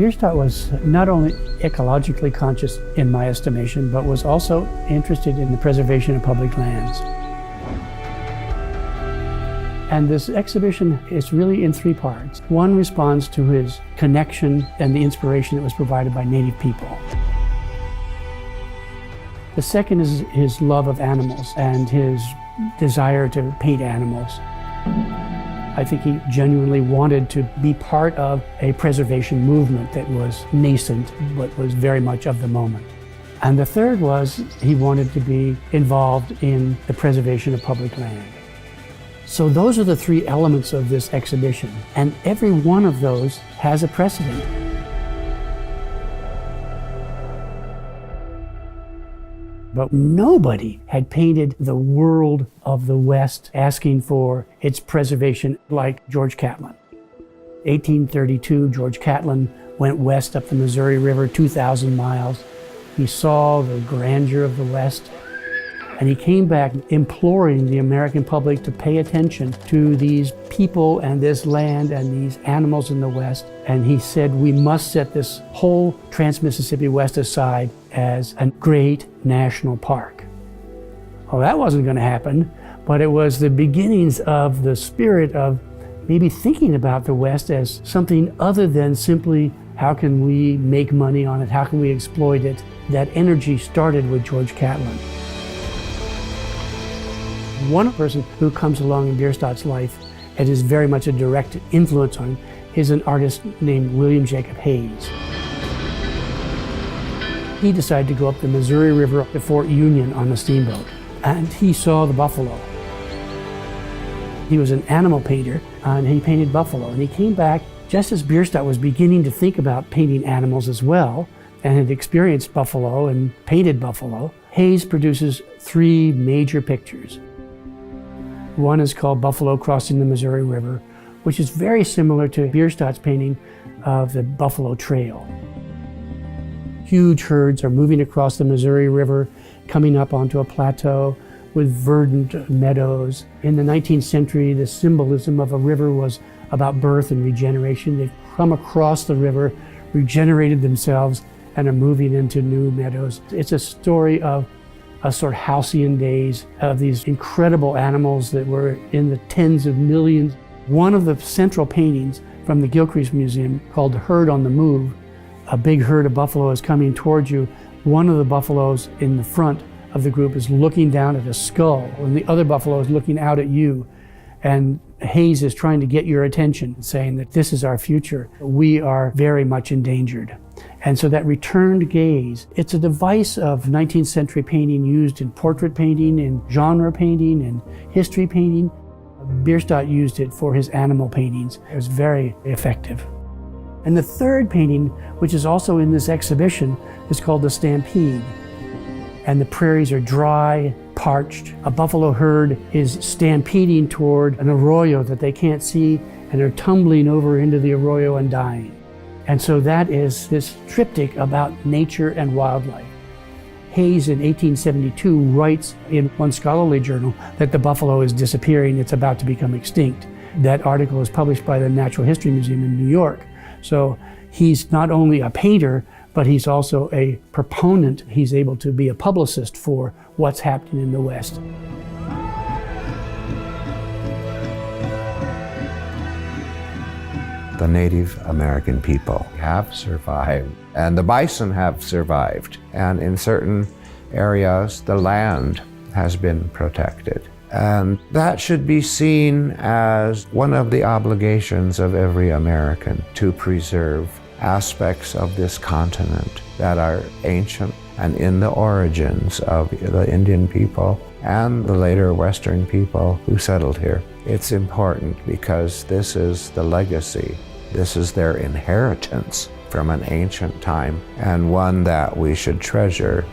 Bierstadt was not only ecologically conscious, in my estimation, but was also interested in the preservation of public lands. And this exhibition is really in three parts. One responds to his connection and the inspiration that was provided by Native people. The second is his love of animals and his desire to paint animals. I think he genuinely wanted to be part of a preservation movement that was nascent, but was very much of the moment. And the third was he wanted to be involved in the preservation of public land. So those are the three elements of this exhibition, and every one of those has a precedent. But nobody had painted the world of the West asking for its preservation like George Catlin. 1832, George Catlin went west up the Missouri River 2,000 miles. He saw the grandeur of the West, and he came back imploring the American public to pay attention to these people and this land and these animals in the West. And he said, we must set this whole Trans-Mississippi West aside as a great national park. Well, that wasn't going to happen, but it was the beginnings of the spirit of maybe thinking about the West as something other than simply how can we make money on it, how can we exploit it. That energy started with George Catlin. One person who comes along in Bierstadt's life and is very much a direct influence on him is an artist named William Jacob Haynes. He decided to go up the Missouri River up to Fort Union on a steamboat, and he saw the buffalo. He was an animal painter, and he painted buffalo, and he came back just as Bierstadt was beginning to think about painting animals as well, and had experienced buffalo and painted buffalo. Haynes produces three major pictures. One is called Buffalo Crossing the Missouri River, which is very similar to Bierstadt's painting of the Buffalo Trail. Huge herds are moving across the Missouri River, coming up onto a plateau with verdant meadows. In the 19th century, the symbolism of a river was about birth and regeneration. They've come across the river, regenerated themselves, and are moving into new meadows. It's a story of a sort of halcyon days of these incredible animals that were in the tens of millions. One of the central paintings from the Gilcrease Museum, called Herd on the Move, a big herd of buffalo is coming towards you. One of the buffaloes in the front of the group is looking down at a skull, and the other buffalo is looking out at you. And Haynes is trying to get your attention, saying that this is our future. We are very much endangered. And so that returned gaze, it's a device of 19th century painting used in portrait painting, in genre painting, and history painting. Bierstadt used it for his animal paintings. It was very effective. And the third painting, which is also in this exhibition, is called The Stampede. And the prairies are dry, parched. A buffalo herd is stampeding toward an arroyo that they can't see, and they're tumbling over into the arroyo and dying. And so that is this triptych about nature and wildlife. Haynes in 1872 writes in one scholarly journal that the buffalo is disappearing, it's about to become extinct. That article is published by the Natural History Museum in New York. So he's not only a painter, but he's also a proponent. He's able to be a publicist for what's happening in the West. The Native American people have survived, and the bison have survived. And in certain areas, the land has been protected. And that should be seen as one of the obligations of every American, to preserve aspects of this continent that are ancient and in the origins of the Indian people and the later Western people who settled here. It's important because this is the legacy. This is their inheritance from an ancient time, and one that we should treasure